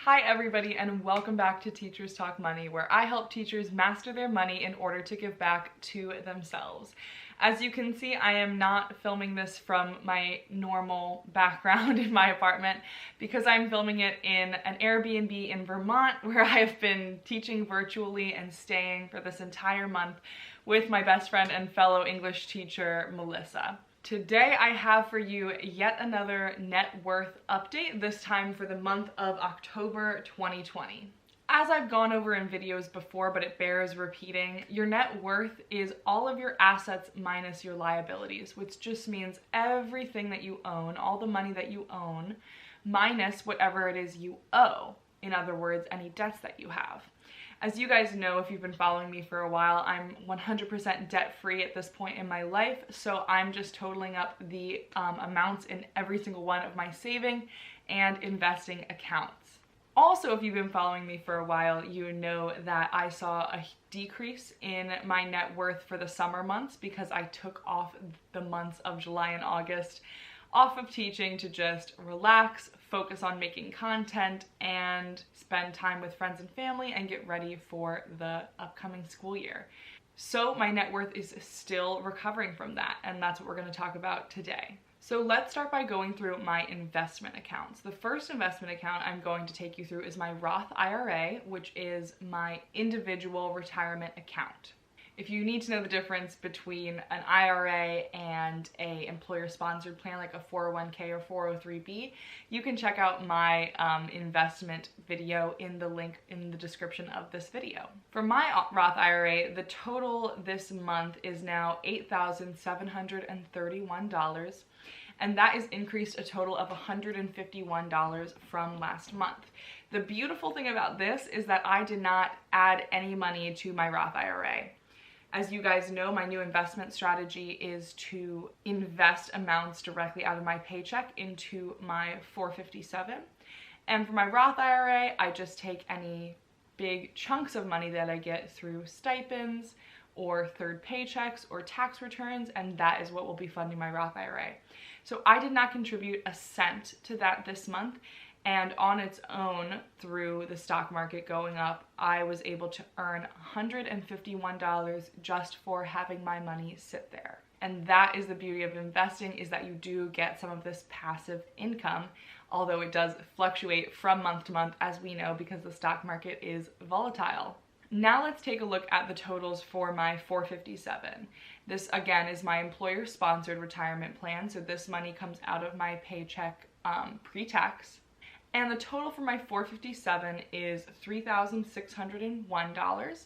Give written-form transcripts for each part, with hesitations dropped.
Hi everybody, and welcome back to Teachers Talk Money, where I help teachers master their money in order to give back to themselves. As you can see, I am not filming this from my normal background in my apartment because I'm filming it in an Airbnb in Vermont, where I have been teaching virtually and staying for this entire month with my best friend and fellow English teacher, Melissa. Today I have for you yet another net worth update, this time for the month of October 2020. As I've gone over in videos before, but it bears repeating, your net worth is all of your assets minus your liabilities, which just means everything that you own, all the money that you own, minus whatever it is you owe. In other words, any debts that you have. As you guys know, if you've been following me for a while, I'm 100% debt-free at this point in my life, so I'm just totaling up the amounts in every single one of my saving and investing accounts. Also, if you've been following me for a while, you know that I saw a decrease in my net worth for the summer months because I took off the months of July and August off of teaching to just relax, focus on making content, and spend time with friends and family and get ready for the upcoming school year. So my net worth is still recovering from that, and that's what we're going to talk about today. So let's start by going through my investment accounts. The first investment account I'm going to take you through is my Roth IRA, which is my individual retirement account. If you need to know the difference between an IRA and a employer-sponsored plan like a 401k or 403b, you can check out my investment video in the link in the description of this video. For my Roth IRA, the total this month is now $8,731, and that is increased a total of $151 from last month. The beautiful thing about this is that I did not add any money to my Roth IRA. As you guys know, my new investment strategy is to invest amounts directly out of my paycheck into my 457. And for my Roth IRA, I just take any big chunks of money that I get through stipends or third paychecks or tax returns, and that is what will be funding my Roth IRA. So I did not contribute a cent to that this month. And on its own, through the stock market going up, I was able to earn $151 just for having my money sit there. And that is the beauty of investing, is that you do get some of this passive income, although it does fluctuate from month to month, as we know, because the stock market is volatile. Now let's take a look at the totals for my 457. This, again, is my employer-sponsored retirement plan, so this money comes out of my paycheck pre-tax. And the total for my 457 is $3,601,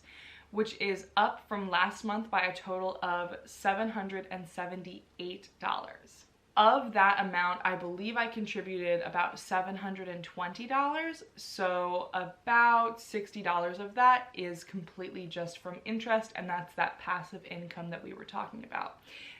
which is up from last month by a total of $778. Of that amount, I believe I contributed about $720, so about $60 of that is completely just from interest, and that's that passive income that we were talking about.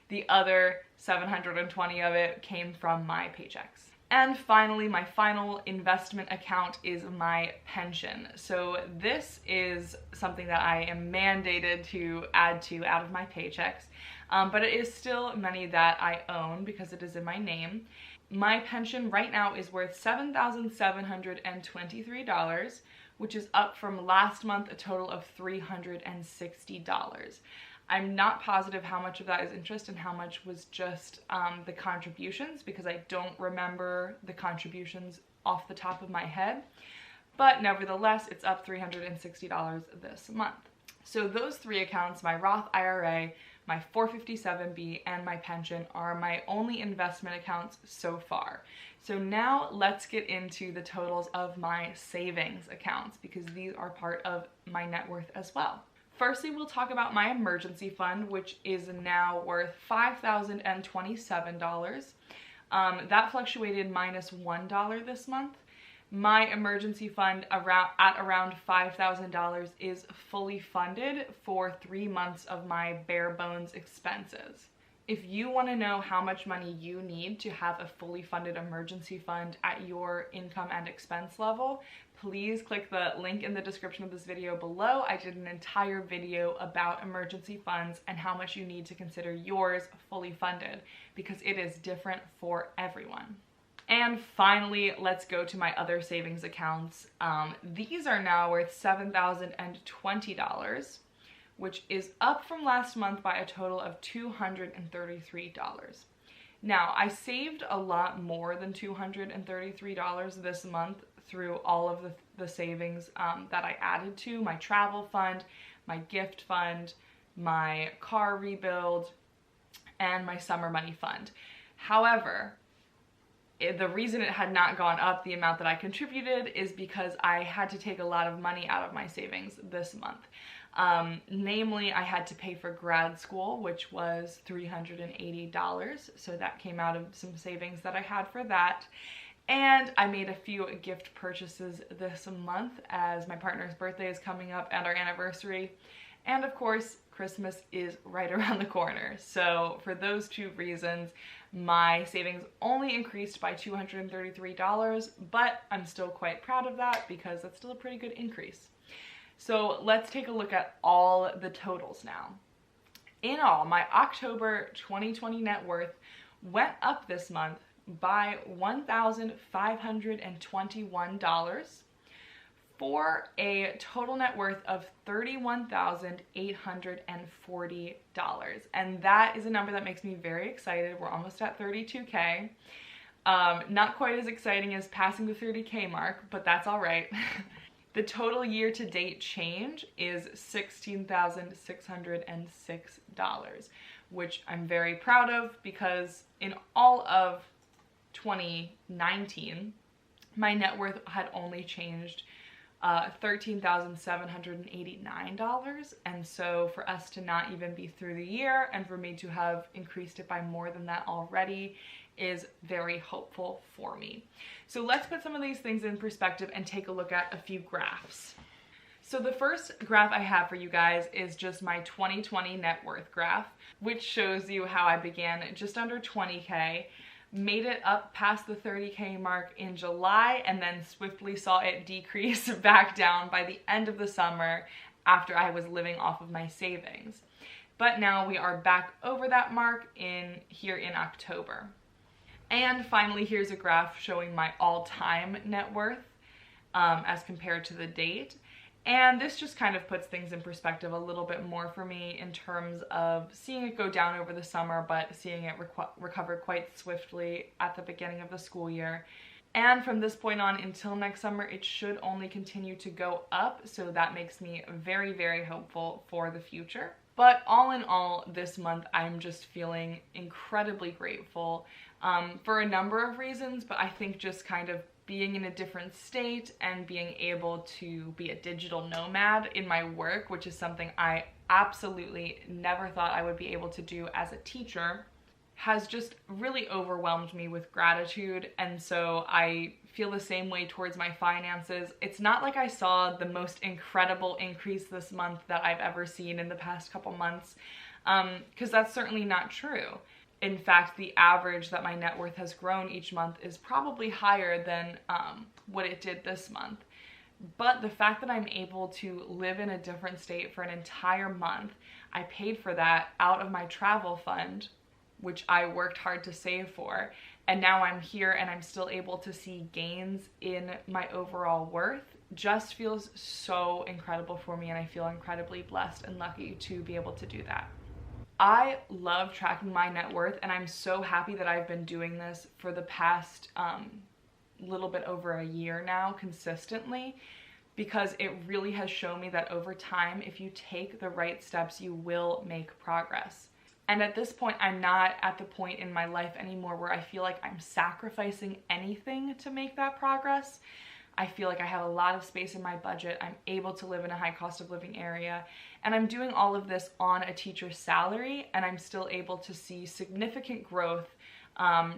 The other $720 of it came from my paychecks. And finally, my final investment account is my pension. So this is something that I am mandated to add to out of my paychecks, but it is still money that I own because it is in my name. My pension right now is worth $7,723, which is up from last month, a total of $360. I'm not positive how much of that is interest and how much was just the contributions, because I don't remember the contributions off the top of my head. But nevertheless, it's up $360 this month. So those three accounts, my Roth IRA, my 457B, and my pension, are my only investment accounts so far. So now let's get into the totals of my savings accounts, because these are part of my net worth as well. Firstly, we'll talk about my emergency fund, which is now worth $5,027. That fluctuated minus $1 this month. My emergency fund at around $5,000 is fully funded for 3 months of my bare bones expenses. If you want to know how much money you need to have a fully funded emergency fund at your income and expense level, please click the link in the description of this video below. I did an entire video about emergency funds and how much you need to consider yours fully funded, because it is different for everyone. And finally, let's go to my other savings accounts. These are now worth $7,020, which is up from last month by a total of $233. Now, I saved a lot more than $233 this month through all of the savings that I added to my travel fund, my gift fund, my car rebuild, and my summer money fund. However, the reason it had not gone up the amount that I contributed is because I had to take a lot of money out of my savings this month. Namely, I had to pay for grad school, which was $380. So that came out of some savings that I had for that. And I made a few gift purchases this month as my partner's birthday is coming up and our anniversary. And of course, Christmas is right around the corner. So for those two reasons, my savings only increased by $233, but I'm still quite proud of that because that's still a pretty good increase. So let's take a look at all the totals now. In all, my October 2020 net worth went up this month by $1,521 for a total net worth of $31,840. And that is a number that makes me very excited. We're almost at 32K. Not quite as exciting as passing the 30K mark, but that's all right. The total year-to-date change is $16,606, which I'm very proud of because in all of 2019, my net worth had only changed $13,789, and so for us to not even be through the year and for me to have increased it by more than that already is very hopeful for me. So let's put some of these things in perspective and take a look at a few graphs. So the first graph I have for you guys is just my 2020 net worth graph, which shows you how I began just under 20K, made it up past the 30K mark in July, and then swiftly saw it decrease back down by the end of the summer after I was living off of my savings. But now we are back over that mark here in October. And finally, here's a graph showing my all-time net worth as compared to the date. And this just kind of puts things in perspective a little bit more for me in terms of seeing it go down over the summer, but seeing it recover quite swiftly at the beginning of the school year. And from this point on until next summer, it should only continue to go up. So that makes me very, very hopeful for the future. But all in all, this month, I'm just feeling incredibly grateful for a number of reasons, but I think just kind of being in a different state and being able to be a digital nomad in my work, which is something I absolutely never thought I would be able to do as a teacher, has just really overwhelmed me with gratitude. And so I feel the same way towards my finances. It's not like I saw the most incredible increase this month that I've ever seen in the past couple months, because that's certainly not true. In fact, the average that my net worth has grown each month is probably higher than what it did this month. But the fact that I'm able to live in a different state for an entire month, I paid for that out of my travel fund, which I worked hard to save for, and now I'm here and I'm still able to see gains in my overall worth, just feels so incredible for me, and I feel incredibly blessed and lucky to be able to do that. I love tracking my net worth, and I'm so happy that I've been doing this for the past little bit over a year now consistently, because it really has shown me that over time, if you take the right steps, you will make progress. And at this point, I'm not at the point in my life anymore where I feel like I'm sacrificing anything to make that progress. I feel like I have a lot of space in my budget. I'm able to live in a high cost of living area, and I'm doing all of this on a teacher's salary, and I'm still able to see significant growth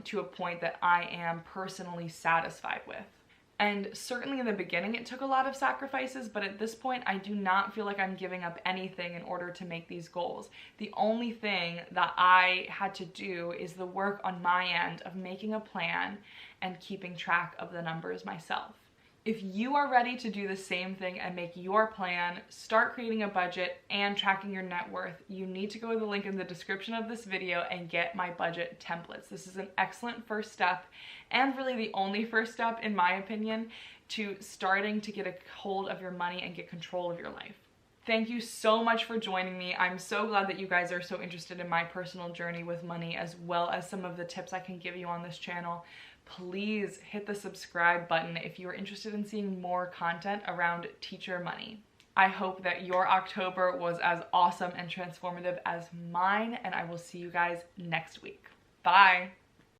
to a point that I am personally satisfied with. And certainly in the beginning, it took a lot of sacrifices, but at this point, I do not feel like I'm giving up anything in order to make these goals. The only thing that I had to do is the work on my end of making a plan and keeping track of the numbers myself. If you are ready to do the same thing and make your plan, start creating a budget and tracking your net worth, you need to go to the link in the description of this video and get my budget templates. This is an excellent first step, and really the only first step, in my opinion, to starting to get a hold of your money and get control of your life. Thank you so much for joining me. I'm so glad that you guys are so interested in my personal journey with money, as well as some of the tips I can give you on this channel. Please hit the subscribe button if you are interested in seeing more content around teacher money. I hope that your October was as awesome and transformative as mine, and I will see you guys next week. Bye.